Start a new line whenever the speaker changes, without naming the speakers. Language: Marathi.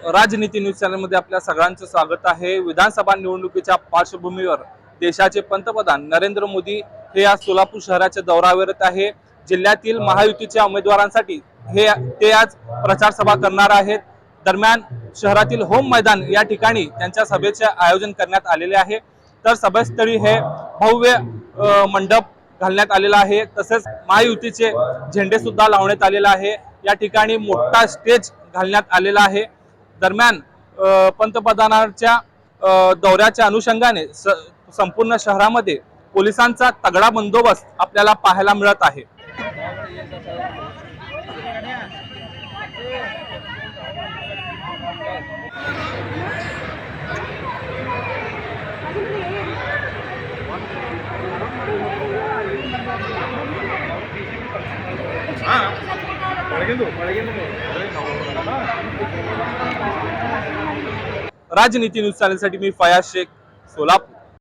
राजनीती न्यूज चॅनलमध्ये आपल्या सगळ्यांचं स्वागत आहे। विधानसभा निवडणुकीच्या पार्श्वभूमीवर देशाचे पंतप्रधान नरेंद्र मोदी हे आज सोलापूर शहराच्या दौऱ्यावर आहे। जिल्ह्यातील महायुतीच्या उमेदवारांसाठी ते आज प्रचार सभा करणार आहेत। दरम्यान शहरातील होम मैदान या ठिकाणी त्यांच्या सभेचे आयोजन करण्यात आलेले आहे। तर सभास्थळी हे भव्य मंडप घालण्यात आलेला आहे। तसेच महायुतीचे झेंडे सुद्धा लावण्यात आलेला आहे। या ठिकाणी मोठा स्टेज घालण्यात आलेला आहे। दरम्यान पंतप्रधानांच्या दौऱ्याच्या अनुषंगाने संपूर्ण शहरामध्ये पोलिसांचा तगडा बंदोबस्त आपल्याला पाहायला मिळत आहे। राजनीती न्यूज चॅनलसाठी मी फयाज शेख, सोलापूर।